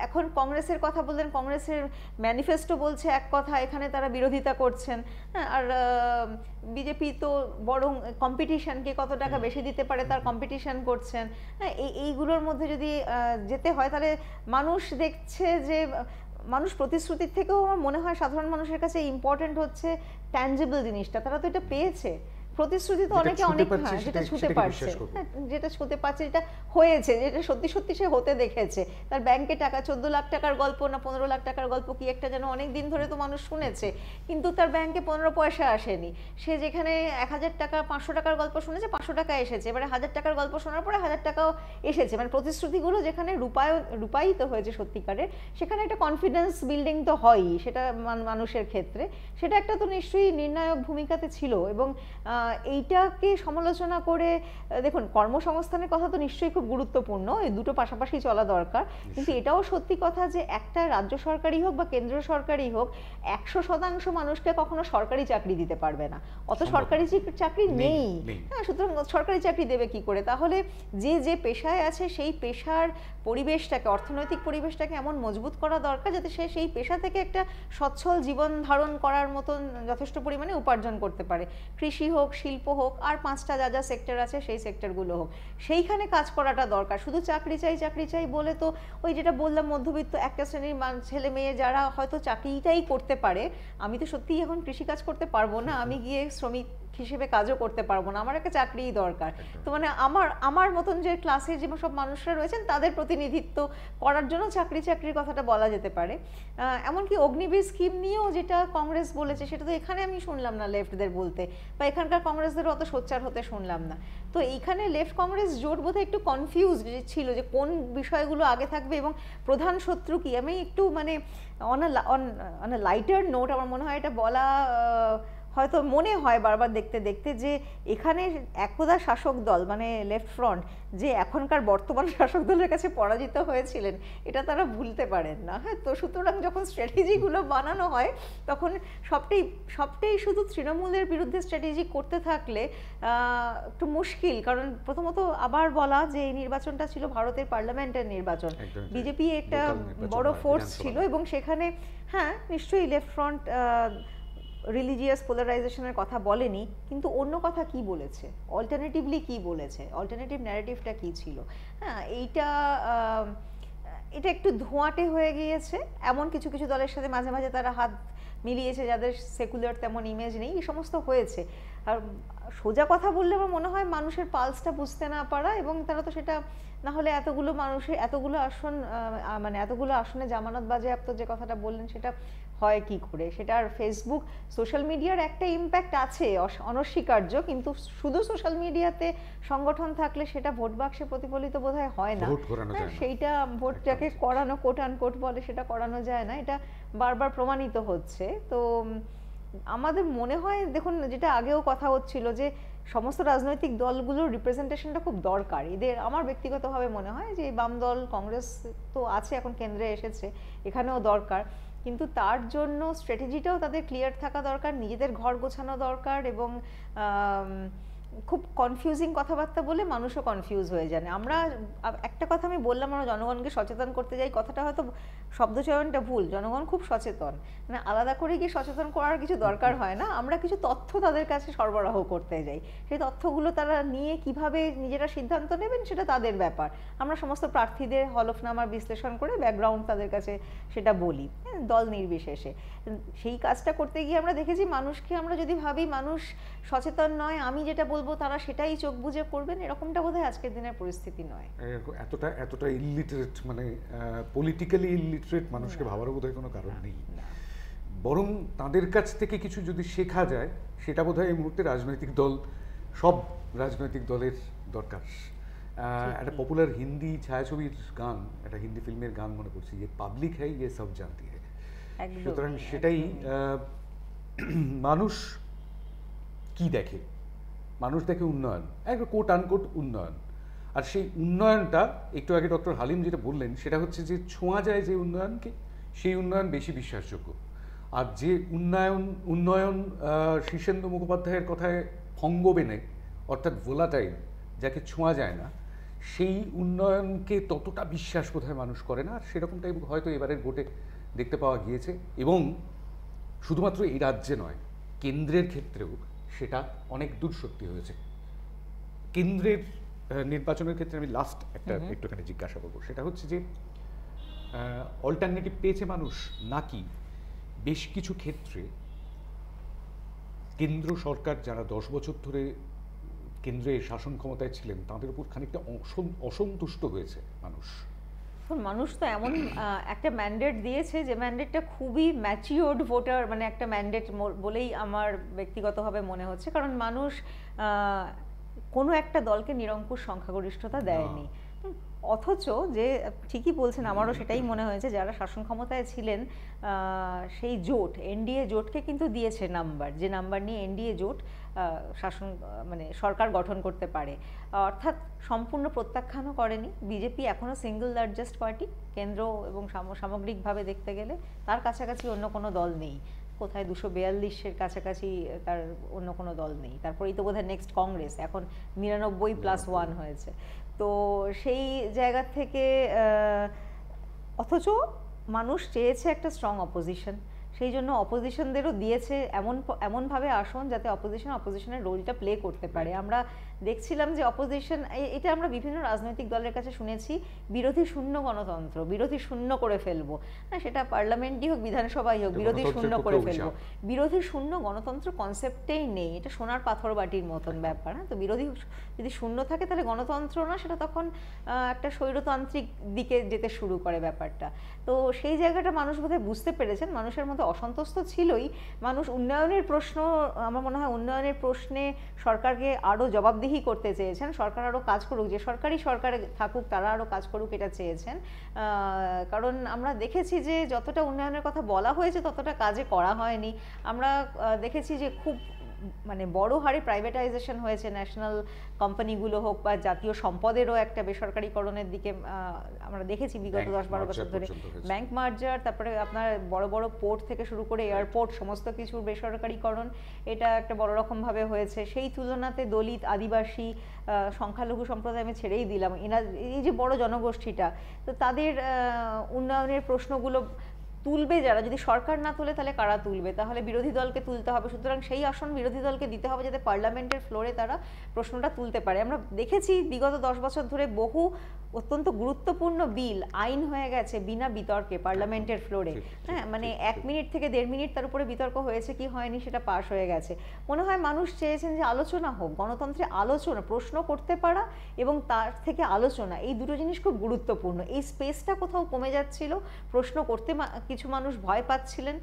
এখন কংগ্রেসের কথা বললেন, কংগ্রেসের ম্যানিফেস্টো বলছে এক কথা, এখানে তারা বিরোধিতা করছেন, আর বিজেপি তো বরং কম্পিটিশনকে কত টাকা বেশি দিতে পারে তার কম্পিটিশন করছেন। হ্যাঁ, এইগুলোর মধ্যে যদি যেতে হয়, তাহলে মানুষ দেখছে যে মানুষ প্রতিশ্রুতির থেকেও আমার মনে হয় সাধারণ মানুষের কাছে ইম্পর্টেন্ট হচ্ছে ট্যাঞ্জিবল জিনিসটা। তারা তো এটা পেয়েছে, প্রতিশ্রুতি তো অনেকে অনেক, হ্যাঁ, যেটা ছুঁতে পারছে, হ্যাঁ, যেটা ছুঁতে পারছে, যেটা হয়েছে, যেটা সত্যি সত্যি সে হতে দেখেছে, তার ব্যাংকে টাকা 14 লাখ টাকার গল্প না 15 লাখ টাকার গল্প কি একটা যেন অনেক দিন ধরে তো মানুষ শুনেছে, কিন্তু তার ব্যাংকে 15 পয়সা আসেনি। সে যেখানে 1000 টাকা 500 টাকার গল্প শুনেছে, 500 টাকা এসেছে, এবারে 1000 টাকার গল্প শোনার পরে 1000 টাকাও এসেছে। মানে প্রতিশ্রুতিগুলো যেখানে রূপায়িত হয়েছে সত্যিকারের, সেখানে একটা কনফিডেন্স বিল্ডিং তো হয়ই, সেটা মানুষের ক্ষেত্রে সেটা একটা তো নিশ্চয়ই নির্ণায়ক ভূমিকাতে ছিল। এবং এইটাকে সমালোচনা করে, দেখুন, কর্মসংস্থানের কথা তো নিশ্চয়ই খুব গুরুত্বপূর্ণ, এই দুটো পাশাপাশি চলা দরকার, কিন্তু এটাও সত্যি কথা যে একটা রাজ্য সরকারই হোক বা কেন্দ্রীয় সরকারই হোক 100% মানুষকে কখনো সরকারি চাকরি দিতে পারবে না, অত সরকারি চাকরি নেই। হ্যাঁ, সুতরাং সরকারি চাকরি দেবে কি করে? তাহলে যে পেশায় আছে সেই পেশার পরিবেশটাকে, অর্থনৈতিক পরিবেশটাকে এমন মজবুত করা দরকার যাতে সে সেই পেশা থেকে একটা সচ্ছল জীবন ধারণ করার মতন যথেষ্ট পরিমাণে উপার্জন করতে পারে। কৃষি হোক, শিল্প হোক, আর 5টা যা সেক্টর আছে সেই সেক্টরগুলো হোক, সেইখানে কাজ করাটা দরকার। শুধু চাকরি চাই বলে তো ওই যেটা বললাম, মধ্যবিত্ত একটা শ্রেণীর ছেলে মেয়ে যারা হয়তো চাকরিটাই করতে পারে, আমি তো সত্যিই এখন কৃষিকাজ করতে পারবো না, আমি গিয়ে শ্রমিক হিসেবে কাজও করতে পারবো না, আমার একটা চাকরিই দরকার। তো মানে আমার মতন যে ক্লাসে যে সব মানুষরা রয়েছেন তাদের প্রতিনিধিত্ব করার জন্য চাকরির কথাটা বলা যেতে পারে। এমনকি অগ্নিবীর স্কিম নিয়েও যেটা কংগ্রেস বলেছে, সেটা তো এখানে আমি শুনলাম না লেফটদের বলতে, বা এখানকার কংগ্রেসদেরও অত সোচ্চার হতে শুনলাম না। তো এইখানে লেফট কংগ্রেস জোট বোধহয় একটু কনফিউজ ছিল যে কোন বিষয়গুলো আগে থাকবে এবং প্রধান শত্রু কি। আমি একটু মানে অন আ লাইটার নোট আমার মনে হয় এটা বলা, হয়তো মনে হয় বারবার দেখতে দেখতে যে এখানে একদা শাসক দল মানে লেফট ফ্রন্ট যে এখনকার বর্তমান শাসক দলের কাছে পরাজিত হয়েছিলেন, এটা তারা ভুলতে পারেন না। হ্যাঁ, তো সুতরাং যখন স্ট্র্যাটেজিগুলো বানানো হয় তখন সবটাই শুধু তৃণমূলের বিরুদ্ধে স্ট্র্যাটেজি করতে থাকলে একটু মুশকিল। কারণ প্রথমত আবার বলা যে এই নির্বাচনটা ছিল ভারতের পার্লামেন্টের নির্বাচন, বিজেপি একটা বড় ফোর্স ছিল এবং সেখানে হ্যাঁ নিশ্চয়ই লেফট ফ্রন্ট রিলিজিয়াস পোলারাইজেশনের কথা বলেনি, কিন্তু অন্য কথা কি বলেছে, অল্টারনেটিভলি কি বলেছে, অল্টারনেটিভ ন্যারেটিভটা কি ছিল। হ্যাঁ, এটা একটু ধোঁয়াটে হয়ে গিয়েছে। এমন কিছু কিছু দলের সাথে মাঝে মাঝে তারা হাত মিলিয়েছে যাদের সেকুলার তেমন ইমেজ নেই, এই সমস্ত হয়েছে। আর সোজা কথা বললে আমার মনে হয় মানুষের পালসটা বুঝতে না পারা, এবং তারা তো সেটা না হলে এতগুলো মানুষের এতগুলো আসন মানে এতগুলো আসনে জামানত বাজেয়াপ্ত যে কথাটা বললেন সেটা হয় কি করে। সেটা আর ফেসবুক সোশ্যাল মিডিয়ার একটা ইম্প্যাক্ট আছে অনস্বীকার্য, কিন্তু শুধু সোশ্যাল মিডিয়াতে সংগঠন থাকলে সেটা ভোট বাক্সে প্রতিফলিত বোধহয় হয় না। সেইটা ভোটটাকে করানো, কোট আনকোট বলে, সেটা করানো যায় না, এটা বারবার প্রমাণিত হচ্ছে। তো আমাদের মনে হয়, দেখুন যেটা আগেও কথা হচ্ছিল যে সমস্ত রাজনৈতিক দলগুলোর রিপ্রেজেন্টেশনটা খুব দরকার এদের। আমার ব্যক্তিগতভাবে মনে হয় যে বাম দল কংগ্রেস তো আছে, এখন কেন্দ্রে এসেছে, এখানেও দরকার, কিন্তু তার জন্য স্ট্র্যাটেজিটাও তাদের ক্লিয়ার থাকা দরকার, নিজেদের ঘর গোছানো দরকার, এবং খুব কনফিউজিং কথাবার্তা বলে মানুষও কনফিউজ হয়ে যায়। আমরা একটা কথা আমি বললাম, আমরা জনগণকে সচেতন করতে যাই, কথাটা হয়তো শব্দচয়নটা ভুল, জনগণ খুব সচেতন, মানে আলাদা করে গিয়ে সচেতন করার কিছু দরকার হয় না। আমরা কিছু তথ্য তাদের কাছে সরবরাহ করতে যাই, সেই তথ্যগুলো তারা নিয়ে কিভাবে নিজেরা সিদ্ধান্ত নেবেন সেটা তাদের ব্যাপার। আমরা সমস্ত প্রার্থীদের হলফনামার বিশ্লেষণ করে ব্যাকগ্রাউন্ড তাদের কাছে সেটা বলি, দল নির্বিশেষে। সেই কাজটা করতে গিয়ে আমরা দেখেছি মানুষকে, আমরা যদি ভাবি মানুষ সচেতন নয়, আমি যেটা বলবো তারা সেটাই চোখ বুজে করবেন, এরকমটা বোধহয় আজকের দিনের পরিস্থিতি নয়। এতটা ইলিটারেট, মানে পলিটিক্যালি ইলিটারেট মানুষকে ভাবারও বোধহয় কোনো কারণ নেই। বরং তাদের কাছ থেকে কিছু যদি শেখা যায়, সেটা বোধহয় এই মুহূর্তে সব রাজনৈতিক দলের দরকার। একটা পপুলার হিন্দি ছায়াছবির গান, একটা হিন্দি ফিল্মের গান মনে করছি, যে পাবলিক হ্যায় ইয়ে সব জানতি হ্যায়। সুতরাং সেটাই, মানুষ কি দেখে? মানুষ দেখে উন্নয়ন, একটা কোট আনকোট উন্নয়ন। আর সেই উন্নয়নটা একটু আগে ডক্টর হালিম যেটা বললেন, সেটা হচ্ছে যে ছোঁয়া যায় যে উন্নয়নকে, সেই উন্নয়ন বেশি বিশ্বাসযোগ্য। আর যে উন্নয়ন শীর্ষেন্দু মুখোপাধ্যায়ের কথায় ফঙ্গবেনে, অর্থাৎ ভোলাটাইল, যাকে ছোঁয়া যায় না, সেই উন্নয়নকে ততটা বিশ্বাস বোধহয় মানুষ করে না। আর সেরকমটাই হয়তো এবারের ভোটে দেখতে পাওয়া গিয়েছে। এবং শুধুমাত্র এই রাজ্যে নয়, কেন্দ্রের ক্ষেত্রেও সেটা অনেক দূর সত্যি হয়েছে। কেন্দ্রের নির্বাচনের ক্ষেত্রে আমি লাস্ট একটুখানি জিজ্ঞাসা করবো, সেটা হচ্ছে যে অল্টারনেটিভ পেয়েছে মানুষ, নাকি বেশ কিছু ক্ষেত্রে কেন্দ্র সরকার, যারা 10 বছর ধরে কেন্দ্রে শাসন ক্ষমতায় ছিলেন, তাদের উপর খানিকটা অসন্তুষ্ট হয়েছে মানুষ? মানুষ তো এমন একটা ম্যান্ডেট দিয়েছে যে ম্যান্ডেটটা খুবই ম্যাচিওর্ড ভোটার, মানে একটা ম্যান্ডেট বলেই আমার ব্যক্তিগতভাবে মনে হচ্ছে। কারণ মানুষ কোনো একটা দলকে নিরঙ্কুশ সংখ্যাগরিষ্ঠতা দেয়নি। অথচ যে ঠিকই বলছেন, আমারও সেটাই মনে হয়েছে, যারা শাসন ক্ষমতায় ছিলেন সেই জোট, এনডিএ জোটকে কিন্তু দিয়েছে নাম্বার, যে নাম্বার নিয়ে এনডিএ জোট শাসন মানে সরকার গঠন করতে পারে। অর্থাৎ সম্পূর্ণ প্রত্যাখ্যানও করেনি। বিজেপি এখনও সিঙ্গল লার্জেস্ট পার্টি কেন্দ্র এবং সামগ্রিকভাবে দেখতে গেলে, তার কাছাকাছি অন্য কোনো দল নেই। কোথায় 242-এর কাছাকাছি তার অন্য কোনো দল নেই। তারপরেই তো বোধহয় নেক্সট কংগ্রেস, এখন 99+1 হয়েছে। তো সেই জায়গা থেকে অথচ মানুষ চেয়েছে একটা স্ট্রং অপোজিশন, সেই জন্য অপোজিশনদেরও দিয়েছে এমনভাবে আসন যাতে অপোজিশনের রোলটা প্লে করতে পারে। আমরা দেখছিলাম যে অপোজিশন, এটা আমরা বিভিন্ন রাজনৈতিক দলের কাছে শুনেছি, বিরোধী শূন্য গণতন্ত্র, বিরোধী শূন্য করে ফেলবো। হ্যাঁ, সেটা পার্লামেন্টই হোক, বিধানসভাই হোক, বিরোধী শূন্য করে ফেলবো। বিরোধী শূন্য গণতন্ত্র কনসেপ্টেই নেই, এটা সোনার পাথর বাটির মতন ব্যাপার। হ্যাঁ, তো বিরোধী যদি শূন্য থাকে তাহলে গণতন্ত্র না, সেটা তখন একটা স্বৈরতান্ত্রিক দিকে যেতে শুরু করে ব্যাপারটা। তো সেই জায়গাটা মানুষ বোধহয় বুঝতে পেরেছেন। মানুষের মধ্যে অসন্তোষ তো ছিলই, মানুষ উন্নয়নের প্রশ্ন, আমার মনে হয় উন্নয়নের প্রশ্নে সরকারকে আরও জবাবদিহি করতে চেয়েছেন, সরকার আরও কাজ করুক, যে সরকারে থাকুক তারা আরও কাজ করুক, এটা চেয়েছেন। কারণ আমরা দেখেছি যে যতটা উন্নয়নের কথা বলা হয়েছে ততটা কাজে করা হয়নি। আমরা দেখেছি যে খুব মানে বড় হারে প্রাইভেটাইজেশন হয়েছে, ন্যাশনাল কোম্পানিগুলো হোক বা জাতীয় সম্পদেরও একটা বেসরকারিকরণের দিকে আমরা দেখেছি বিগত 10-12 বছর ধরে। ব্যাংক মার্জার, তারপরে আপনার বড় বড় পোর্ট থেকে শুরু করে এয়ারপোর্ট, সমস্ত কিছুর বেসরকারিকরণ, এটা একটা বড় রকমভাবে হয়েছে। সেই তুলনাতে দলিত, আদিবাসী, সংখ্যালঘু সম্প্রদায় আমি ছেড়েই দিলাম, এই যে বড় জনগোষ্ঠীটা, তো তাদের উন্নয়নের প্রশ্নগুলো তুলবে যারা, যদি সরকার না তোলে তাহলে কারা তুলবে? তাহলে বিরোধী দলকে তুলতে হবে। সুতরাং সেই আসন বিরোধী দলকে দিতে হবে যাতে পার্লামেন্টের ফ্লোরে তারা প্রশ্নটা তুলতে পারে। আমরা দেখেছি বিগত 10 বছর ধরে বহু অত্যন্ত গুরুত্বপূর্ণ বিল আইন হয়ে গেছে বিনা বিতর্কে পার্লামেন্টের ফ্লোরে। হ্যাঁ, মানে 1 মিনিট থেকে 1.5 মিনিট তার উপরে বিতর্ক হয়েছে কি হয়নি সেটা পাশ হয়ে গেছে। মনে হয় মানুষ চেয়েছেন যে আলোচনা হোক, গণতন্ত্রে আলোচনা, প্রশ্ন করতে পারা এবং তার থেকে আলোচনা, এই দুটো জিনিস খুব গুরুত্বপূর্ণ। এই স্পেসটা কোথাও কমে যাচ্ছিল, প্রশ্ন করতে কিছু মানুষ ভয় পাচ্ছিলেন,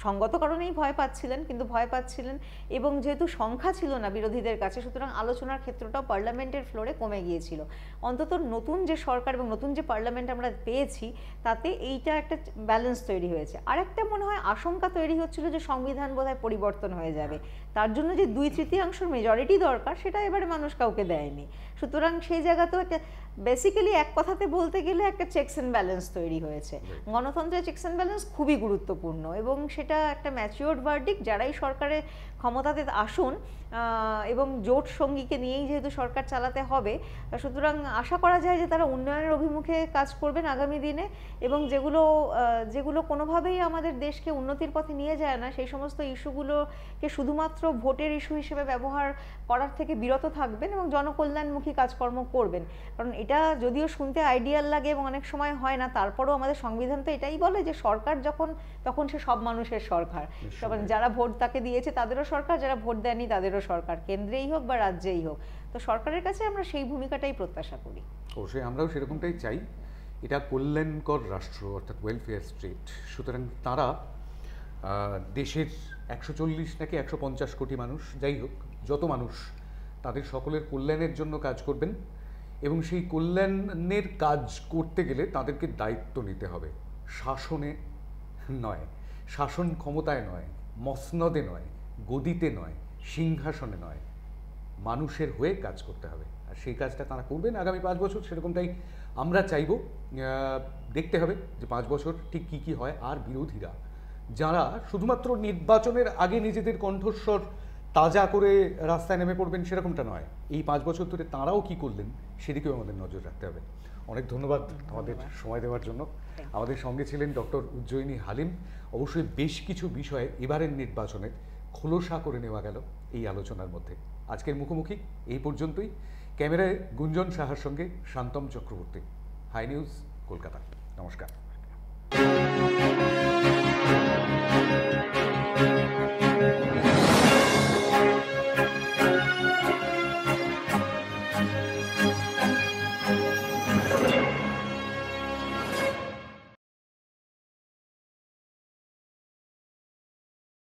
সঙ্গত কারণেই ভয় পাচ্ছিলেন, কিন্তু ভয় পাচ্ছিলেন এবং যেহেতু সংখ্যা ছিল না বিরোধীদের কাছে, সুতরাং আলোচনার ক্ষেত্রটাও পার্লামেন্টের ফ্লোরে কমে গিয়েছিল। অন্তত নতুন যে সরকার এবং নতুন যে পার্লামেন্ট আমরা পেয়েছি তাতে এইটা একটা ব্যালেন্স তৈরি হয়েছে। আরেকটা মনে হয় আশঙ্কা তৈরি হচ্ছিল যে সংবিধান বোধহয় পরিবর্তন হয়ে যাবে, তার জন্য যে 2/3 মেজরিটি দরকার সেটা এবারে মানুষ কাউকে দেয়নি। সুতরাং সেই জায়গাতেও একটা বেসিক্যালি এক কথাতে বলতে গেলে একটা চেকস অ্যান্ড ব্যালেন্স তৈরি হয়েছে। গণতন্ত্রের চেকস অ্যান্ড ব্যালেন্স খুবই গুরুত্বপূর্ণ এবং সেটা একটা ম্যাচিওর্ড ভার্ডিক্ট। যারাই সরকারের ক্ষমতাতে আসুন এবং জোট সঙ্গীকে নিয়েই যেহেতু সরকার চালাতে হবে, সুতরাং আশা করা যায় যে তারা উন্নয়নের অভিমুখে কাজ করবেন আগামী দিনে এবং যেগুলো কোনোভাবেই আমাদের দেশকে উন্নতির পথে নিয়ে যায় না সেই সমস্ত ইস্যুগুলোকে শুধুমাত্র ভোটের ইস্যু হিসেবে ব্যবহার করার থেকে বিরত থাকবেন এবং জনকল্যাণমুখী কাজকর্ম করবেন। কারণ এটা যদিও শুনতে আইডিয়াল লাগে এবং অনেক সময় হয় না, তারপরেও আমাদের সংবিধান তো এটাই বলে যে সরকার তখন সে সব মানুষের সরকার। যারা ভোট তাকে দিয়েছে তাদেরও সরকার, যারা ভোট দেয়নি তাদেরও সরকার, কেন্দ্রেই হোক বা রাজ্যেই হোক। তো সরকারের কাছে আমরা সেই ভূমিকাটাই প্রত্যাশা করি। অবশ্যই আমরাও সেরকমটাই চাই। এটা কল্যাণকর রাষ্ট্র, অর্থাৎ ওয়েলফেয়ার স্টেট। সুতরাং তারা দেশের 140 নাকি 150 কোটি মানুষ, যাই হোক যত মানুষ, তাদের সকলের কল্যাণের জন্য কাজ করবেন এবং সেই কল্যাণের কাজ করতে গেলে তাদেরকে দায়িত্ব নিতে হবে। শাসনে নয়, শাসন ক্ষমতায় নয়, মসনদে নয়, গদিতে নয়, সিংহাসনে নয়, মানুষের হয়ে কাজ করতে হবে। আর সেই কাজটা তারা করবেন আগামী 5 বছর, সেরকমটাই আমরা চাইব। দেখতে হবে যে 5 বছর ঠিক কী কী হয়। আর বিরোধীরা যারা শুধুমাত্র নির্বাচনের আগে নিজেদের কণ্ঠস্বর তাজা করে রাস্তায় নেমে পড়বেন সেরকমটা নয়, এই 5 বছর ধরে তাঁরাও কী করলেন সেদিকেও আমাদের নজর রাখতে হবে। অনেক ধন্যবাদ আমাদের সময় দেওয়ার জন্য। আমাদের সঙ্গে ছিলেন ডক্টর উজ্জয়িনী হালিম। অবশ্যই বেশ কিছু বিষয়ে এবারের নির্বাচনে খোলসা করে নেওয়া গেল এই আলোচনার মধ্যে। আজকের মুখোমুখি এই পর্যন্তই। ক্যামেরায় গুঞ্জন সাহার সঙ্গে শান্তম চক্রবর্তী, হাই নিউজ, কলকাতা। নমস্কার।